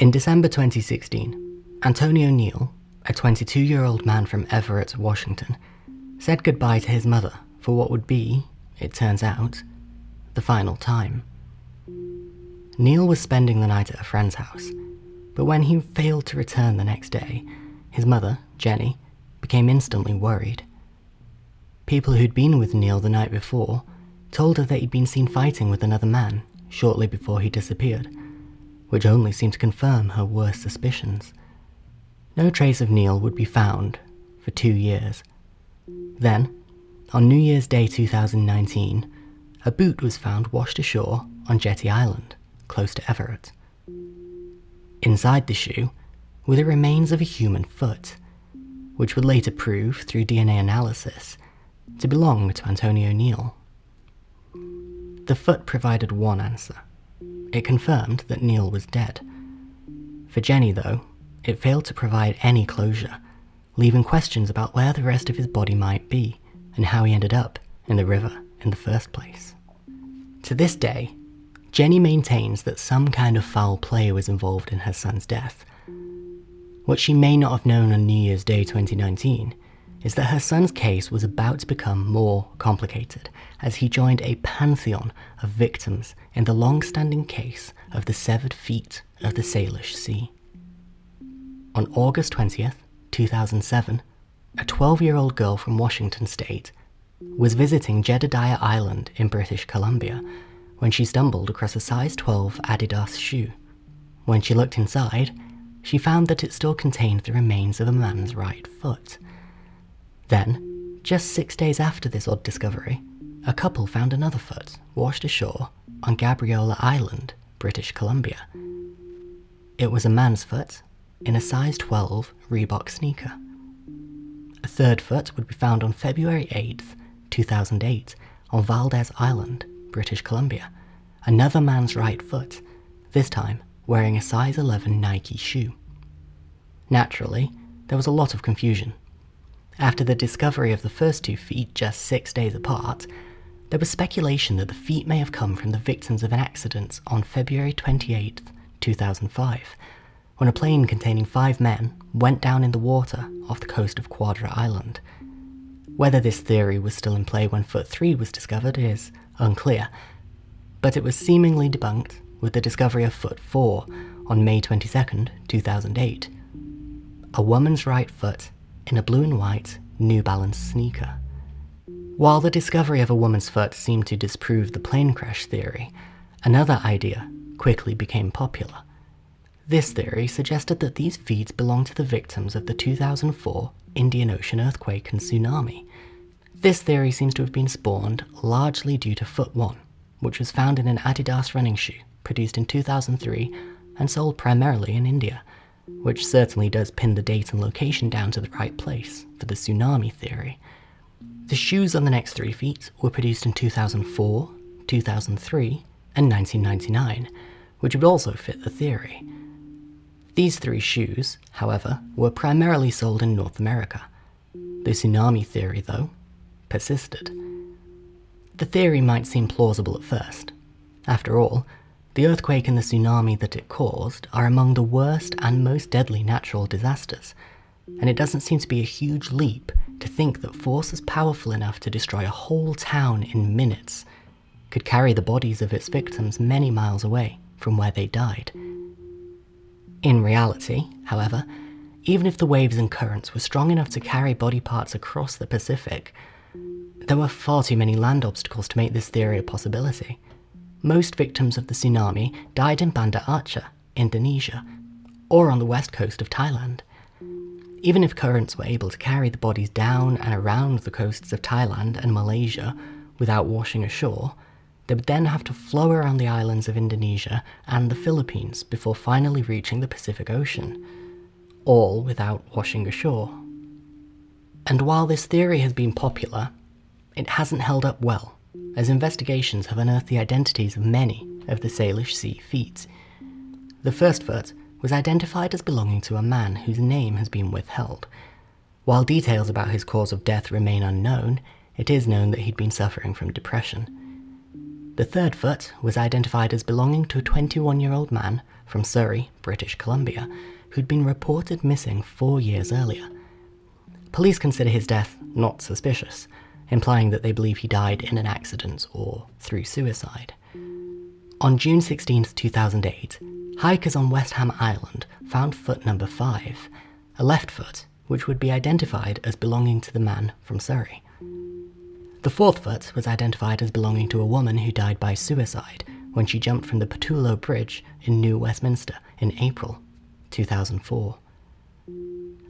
In December 2016, Antonio Neal, a 22-year-old man from Everett, Washington, said goodbye to his mother for what would be, it turns out, the final time. Neal was spending the night at a friend's house, but when he failed to return the next day, his mother, Jenny, became instantly worried. People who'd been with Neal the night before told her that he'd been seen fighting with another man shortly before he disappeared, which only seemed to confirm her worst suspicions. No trace of Neal would be found for 2 years. Then, on New Year's Day 2019, a boot was found washed ashore on Jetty Island, close to Everett. Inside the shoe were the remains of a human foot, which would later prove through DNA analysis to belong to Antonio Neal. The foot provided one answer. It confirmed that Neal was dead. For Jenny, though, it failed to provide any closure, leaving questions about where the rest of his body might be and how he ended up in the river in the first place. To this day, Jenny maintains that some kind of foul play was involved in her son's death. What she may not have known on New Year's Day 2019 is that her son's case was about to become more complicated as he joined a pantheon of victims in the long-standing case of the severed feet of the Salish Sea. On August 20th, 2007, a 12-year-old girl from Washington State was visiting Jedediah Island in British Columbia when she stumbled across a size 12 Adidas shoe. When she looked inside, she found that it still contained the remains of a man's right foot. Then, just 6 days after this odd discovery, a couple found another foot washed ashore on Gabriola Island, British Columbia. It was a man's foot in a size 12 Reebok sneaker. A third foot would be found on February 8th, 2008, on Valdez Island, British Columbia. Another man's right foot, this time wearing a size 11 Nike shoe. Naturally, there was a lot of confusion. After the discovery of the first 2 feet just 6 days apart, there was speculation that the feet may have come from the victims of an accident on February 28th, 2005, when a plane containing 5 men went down in the water off the coast of Quadra Island. Whether this theory was still in play when foot 3 was discovered is unclear, but it was seemingly debunked with the discovery of foot 4 on May 22nd, 2008. A woman's right foot in a blue and white New Balance sneaker. While the discovery of a woman's foot seemed to disprove the plane crash theory, another idea quickly became popular. This theory suggested that these feet belonged to the victims of the 2004 Indian Ocean earthquake and tsunami. This theory seems to have been spawned largely due to foot 1, which was found in an Adidas running shoe produced in 2003 and sold primarily in India, which certainly does pin the date and location down to the right place for the tsunami theory. The shoes on the next 3 feet were produced in 2004, 2003, and 1999, which would also fit the theory. These 3 shoes, however, were primarily sold in North America. The tsunami theory, though, persisted. The theory might seem plausible at first. After all, the earthquake and the tsunami that it caused are among the worst and most deadly natural disasters, and it doesn't seem to be a huge leap to think that forces powerful enough to destroy a whole town in minutes could carry the bodies of its victims many miles away from where they died. In reality, however, even if the waves and currents were strong enough to carry body parts across the Pacific, there were far too many land obstacles to make this theory a possibility. Most victims of the tsunami died in Banda Aceh, Indonesia, or on the west coast of Thailand. Even if currents were able to carry the bodies down and around the coasts of Thailand and Malaysia without washing ashore, they would then have to flow around the islands of Indonesia and the Philippines before finally reaching the Pacific Ocean, all without washing ashore. And while this theory has been popular, it hasn't held up well, as investigations have unearthed the identities of many of the Salish Sea feet. The first foot was identified as belonging to a man whose name has been withheld. While details about his cause of death remain unknown, it is known that he'd been suffering from depression. The third foot was identified as belonging to a 21-year-old man from Surrey, British Columbia, who'd been reported missing 4 years earlier. Police consider his death not suspicious, implying that they believe he died in an accident or through suicide. On June 16, 2008, hikers on West Ham Island found foot number 5, a left foot, which would be identified as belonging to the man from Surrey. The fourth foot was identified as belonging to a woman who died by suicide when she jumped from the Patullo Bridge in New Westminster in April 2004.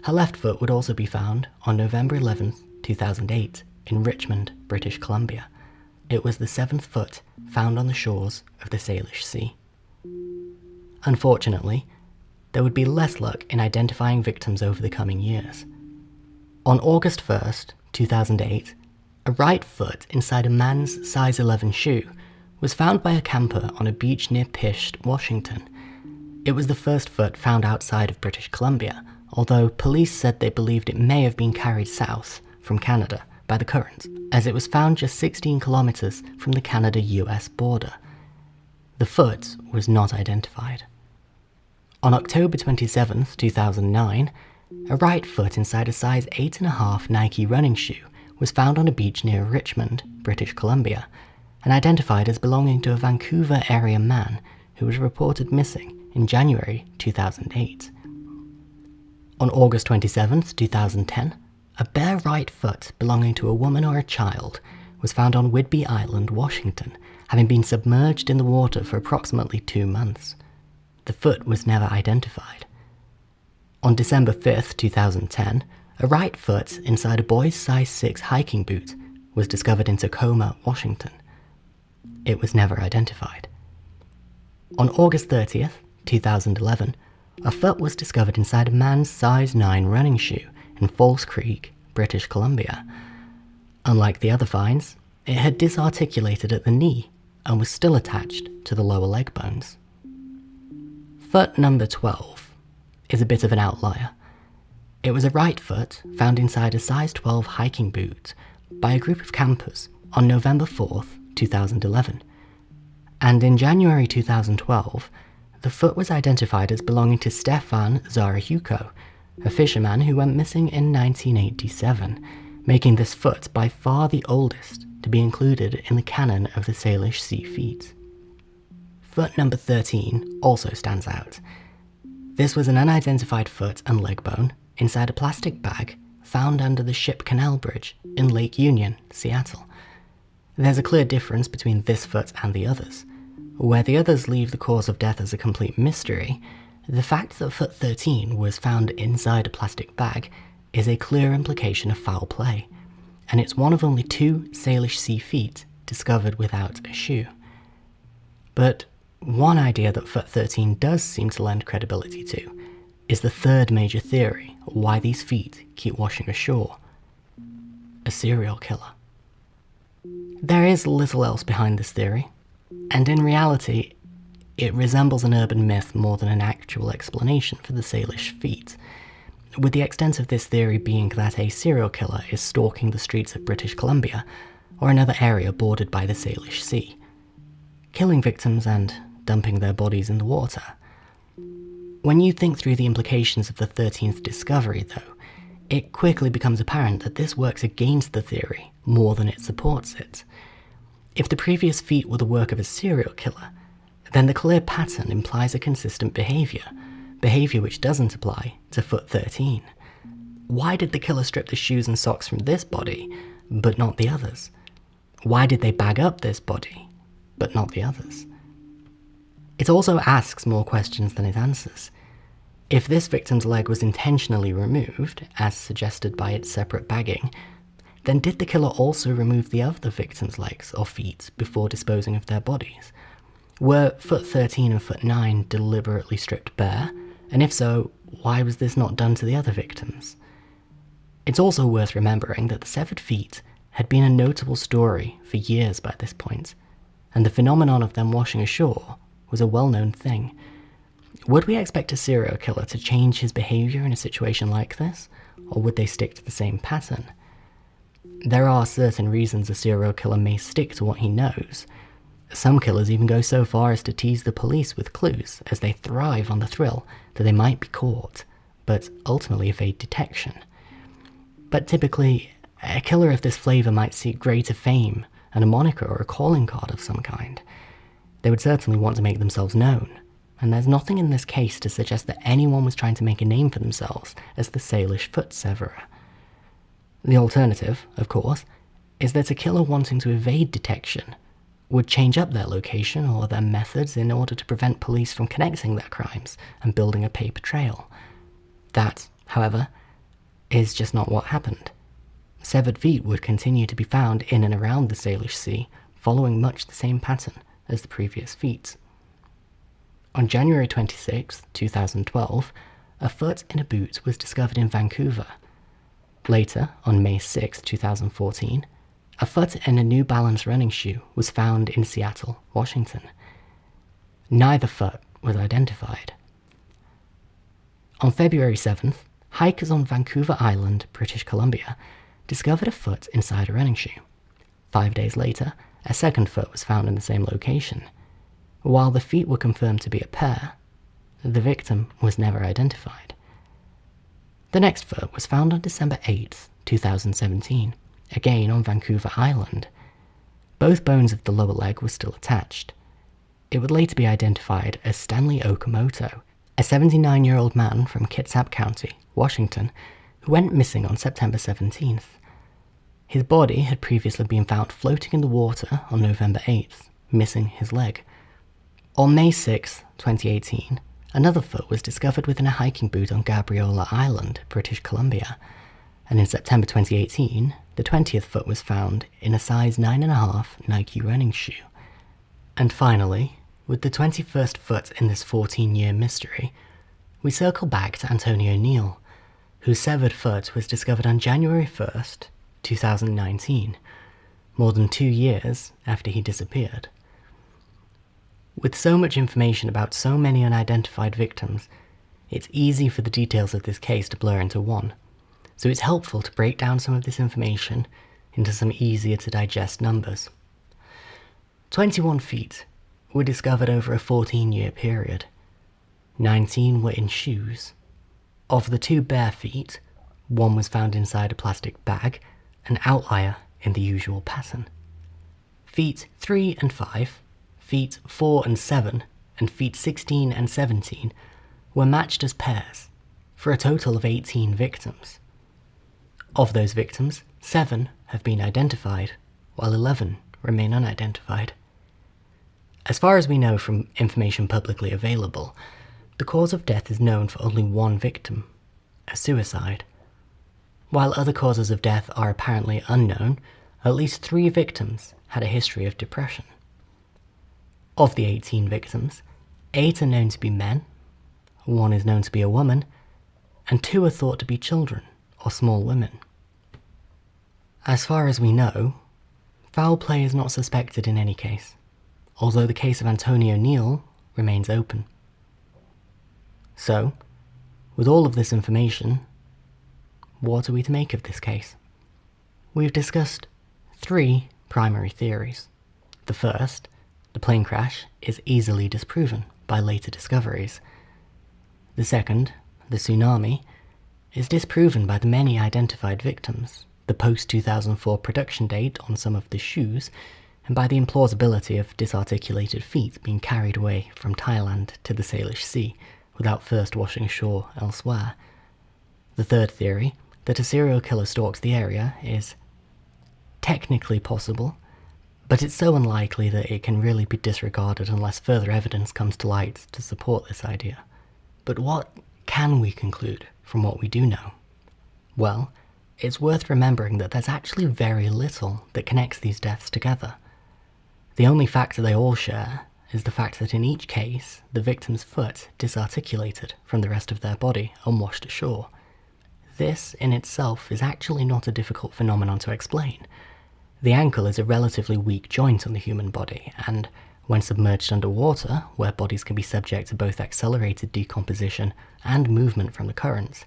Her left foot would also be found on November 11, 2008, in Richmond, British Columbia. It was the 7th foot found on the shores of the Salish Sea. Unfortunately, there would be less luck in identifying victims over the coming years. On August 1st, 2008, a right foot inside a man's size 11 shoe was found by a camper on a beach near Pisht, Washington. It was the first foot found outside of British Columbia, although police said they believed it may have been carried south from Canada by the current, as it was found just 16 kilometers from the Canada-US border. The foot was not identified. On October 27, 2009, a right foot inside a size 8.5 Nike running shoe was found on a beach near Richmond, British Columbia, and identified as belonging to a Vancouver area man who was reported missing in January 2008. On August 27, 2010, a bare right foot belonging to a woman or a child was found on Whidbey Island, Washington, having been submerged in the water for approximately 2 months. The foot was never identified. On December 5, 2010, a right foot inside a boy's size 6 hiking boot was discovered in Tacoma, Washington. It was never identified. On August 30th, 2011, a foot was discovered inside a man's size 9 running shoe in Falls Creek, British Columbia. Unlike the other finds, it had disarticulated at the knee and was still attached to the lower leg bones. Foot number 12 is a bit of an outlier. It was a right foot found inside a size 12 hiking boot by a group of campers on November 4th, 2011. And in January 2012, the foot was identified as belonging to Stefan Zarahuko, a fisherman who went missing in 1987, making this foot by far the oldest to be included in the canon of the Salish Sea feet. Foot number 13 also stands out. This was an unidentified foot and leg bone inside a plastic bag found under the Ship Canal Bridge in Lake Union, Seattle. There's a clear difference between this foot and the others. Where the others leave the cause of death as a complete mystery, the fact that foot 13 was found inside a plastic bag is a clear implication of foul play, and it's one of only 2 Salish Sea feet discovered without a shoe. But one idea that foot 13 does seem to lend credibility to is the third major theory why these feet keep washing ashore: a serial killer. There is little else behind this theory, and in reality, it resembles an urban myth more than an actual explanation for the Salish feet, with the extent of this theory being that a serial killer is stalking the streets of British Columbia or another area bordered by the Salish Sea, killing victims and dumping their bodies in the water. When you think through the implications of the 13th discovery, though, it quickly becomes apparent that this works against the theory more than it supports it. If the previous feat were the work of a serial killer, then the clear pattern implies a consistent behaviour which doesn't apply to foot 13. Why did the killer strip the shoes and socks from this body, but not the others? Why did they bag up this body, but not the others? It also asks more questions than it answers. If this victim's leg was intentionally removed, as suggested by its separate bagging, then did the killer also remove the other victim's legs or feet before disposing of their bodies? Were foot 13 and foot 9 deliberately stripped bare? And if so, why was this not done to the other victims? It's also worth remembering that the severed feet had been a notable story for years by this point, and the phenomenon of them washing ashore was a well-known thing. Would we expect a serial killer to change his behaviour in a situation like this, or would they stick to the same pattern? There are certain reasons a serial killer may stick to what he knows. Some killers even go so far as to tease the police with clues, as they thrive on the thrill that they might be caught, but ultimately evade detection. But typically, a killer of this flavour might seek greater fame and a moniker or a calling card of some kind. They would certainly want to make themselves known, and there's nothing in this case to suggest that anyone was trying to make a name for themselves as the Salish foot severer. The alternative, of course, is that a killer wanting to evade detection would change up their location or their methods in order to prevent police from connecting their crimes and building a paper trail. That, however, is just not what happened. Severed feet would continue to be found in and around the Salish Sea, following much the same pattern as the previous feet. On January 26, 2012, a foot in a boot was discovered in Vancouver. Later, on May 6, 2014, a foot in a New Balance running shoe was found in Seattle, Washington. Neither foot was identified. On February 7th, hikers on Vancouver Island, British Columbia, discovered a foot inside a running shoe. 5 days later, a second foot was found in the same location. While the feet were confirmed to be a pair, the victim was never identified. The next foot was found on December 8th, 2017, again on Vancouver Island. Both bones of the lower leg were still attached. It would later be identified as Stanley Okamoto, a 79-year-old man from Kitsap County, Washington, who went missing on September 17th. His body had previously been found floating in the water on November 8th, missing his leg. On May 6, 2018, another foot was discovered within a hiking boot on Gabriola Island, British Columbia, and in September 2018, the 20th foot was found in a size 9.5 Nike running shoe. And finally, with the 21st foot in this 14-year mystery, we circle back to Antonio Neal, whose severed foot was discovered on January 1st, 2019, more than 2 years after he disappeared. With so much information about so many unidentified victims, it's easy for the details of this case to blur into one, so it's helpful to break down some of this information into some easier to digest numbers. 21 feet were discovered over a 14-year period. 19 were in shoes. Of the 2 bare feet, 1 was found inside a plastic bag, an outlier in the usual pattern. Feet 3 and 5, feet 4 and 7, and feet 16 and 17 were matched as pairs, for a total of 18 victims. Of those victims, 7 have been identified, while 11 remain unidentified. As far as we know from information publicly available, the cause of death is known for only 1 victim, a suicide. While other causes of death are apparently unknown, at least 3 victims had a history of depression. Of the 18 victims, 8 are known to be men, 1 is known to be a woman, and 2 are thought to be children or small women. As far as we know, foul play is not suspected in any case, although the case of Antonio Neal remains open. So, with all of this information, what are we to make of this case? We've discussed 3 primary theories. The first, the plane crash, is easily disproven by later discoveries. The second, the tsunami, is disproven by the many identified victims, the post-2004 production date on some of the shoes, and by the implausibility of disarticulated feet being carried away from Thailand to the Salish Sea without first washing ashore elsewhere. The third theory, that a serial killer stalks the area, is technically possible, but it's so unlikely that it can really be disregarded unless further evidence comes to light to support this idea. But what can we conclude from what we do know? Well, it's worth remembering that there's actually very little that connects these deaths together. The only factor they all share is the fact that in each case, the victim's foot disarticulated from the rest of their body and washed ashore. This in itself is actually not a difficult phenomenon to explain. The ankle is a relatively weak joint on the human body, and when submerged underwater, where bodies can be subject to both accelerated decomposition and movement from the currents,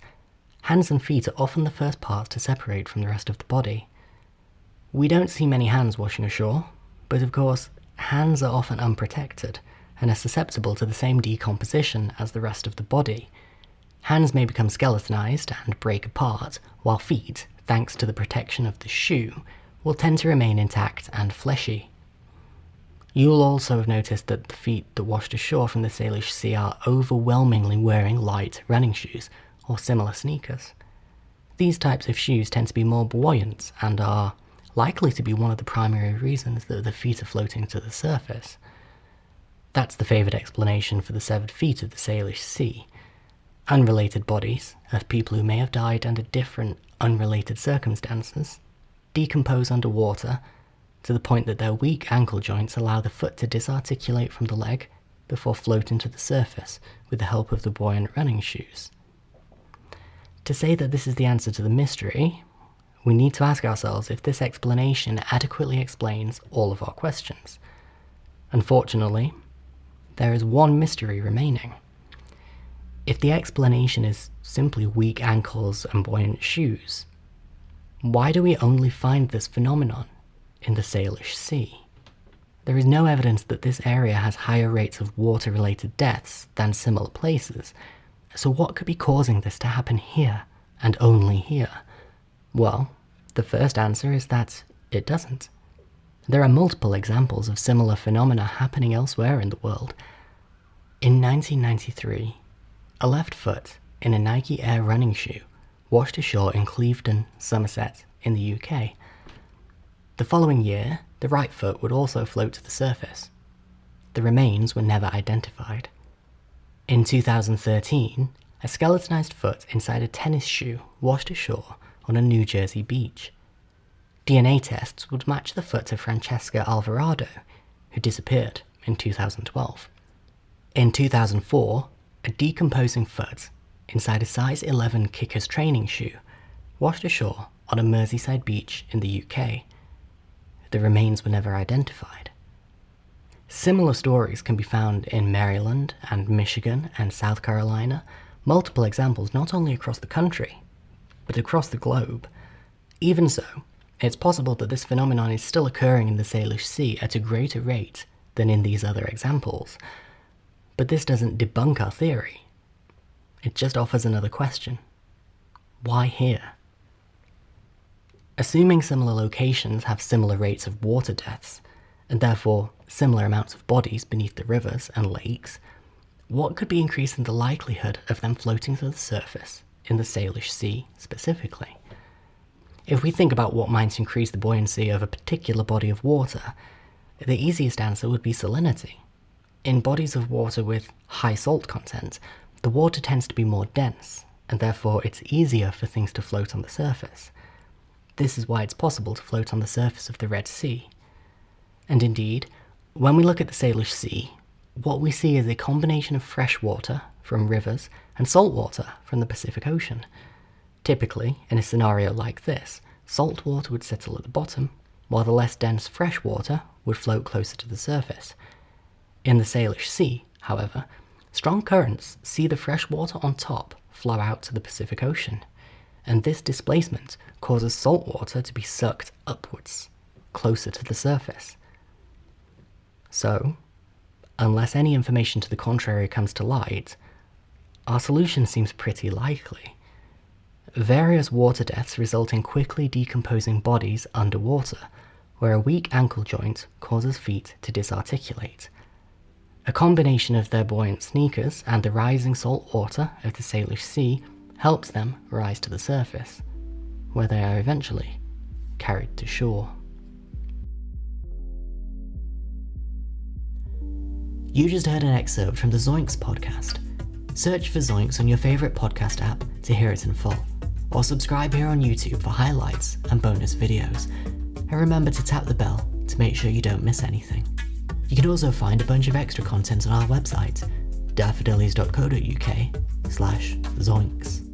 hands and feet are often the first parts to separate from the rest of the body. We don't see many hands washing ashore, but of course, hands are often unprotected and are susceptible to the same decomposition as the rest of the body. Hands may become skeletonized and break apart, while feet, thanks to the protection of the shoe, will tend to remain intact and fleshy. You'll also have noticed that the feet that washed ashore from the Salish Sea are overwhelmingly wearing light running shoes or similar sneakers. These types of shoes tend to be more buoyant and are likely to be one of the primary reasons that the feet are floating to the surface. That's the favoured explanation for the severed feet of the Salish Sea. Unrelated bodies of people who may have died under different, unrelated circumstances decompose underwater to the point that their weak ankle joints allow the foot to disarticulate from the leg before floating to the surface with the help of the buoyant running shoes. To say that this is the answer to the mystery, we need to ask ourselves if this explanation adequately explains all of our questions. Unfortunately, there is one mystery remaining. If the explanation is simply weak ankles and buoyant shoes, why do we only find this phenomenon in the Salish Sea? There is no evidence that this area has higher rates of water-related deaths than similar places, so what could be causing this to happen here, and only here? Well, the first answer is that it doesn't. There are multiple examples of similar phenomena happening elsewhere in the world. In 1993, a left foot in a Nike Air running shoe washed ashore in Clevedon, Somerset, in the UK. The following year, the right foot would also float to the surface. The remains were never identified. In 2013, a skeletonized foot inside a tennis shoe washed ashore on a New Jersey beach. DNA tests would match the foot of Francesca Alvarado, who disappeared in 2012. In 2004, a decomposing foot inside a size 11 kicker's training shoe washed ashore on a Merseyside beach in the UK. The remains were never identified. Similar stories can be found in Maryland and Michigan and South Carolina, multiple examples not only across the country, but across the globe. Even so, it's possible that this phenomenon is still occurring in the Salish Sea at a greater rate than in these other examples. But this doesn't debunk our theory. It just offers another question. Why here? Assuming similar locations have similar rates of water deaths, and therefore similar amounts of bodies beneath the rivers and lakes, what could be increasing the likelihood of them floating to the surface in the Salish Sea specifically? If we think about what might increase the buoyancy of a particular body of water, the easiest answer would be salinity. In bodies of water with high salt content, the water tends to be more dense, and therefore it's easier for things to float on the surface. This is why it's possible to float on the surface of the Red Sea. And indeed, when we look at the Salish Sea, what we see is a combination of fresh water from rivers and salt water from the Pacific Ocean. Typically, in a scenario like this, salt water would settle at the bottom, while the less dense fresh water would float closer to the surface. In the Salish Sea, however, strong currents see the fresh water on top flow out to the Pacific Ocean, and this displacement causes salt water to be sucked upwards, closer to the surface. So, unless any information to the contrary comes to light, our solution seems pretty likely. Various water deaths result in quickly decomposing bodies underwater, where a weak ankle joint causes feet to disarticulate. A combination of their buoyant sneakers and the rising salt water of the Salish Sea helps them rise to the surface, where they are eventually carried to shore. You just heard an excerpt from the Zoinks podcast. Search for Zoinks on your favourite podcast app to hear it in full, or subscribe here on YouTube for highlights and bonus videos. And remember to tap the bell to make sure you don't miss anything. You can also find a bunch of extra content on our website, daffodillies.co.uk/zoinks.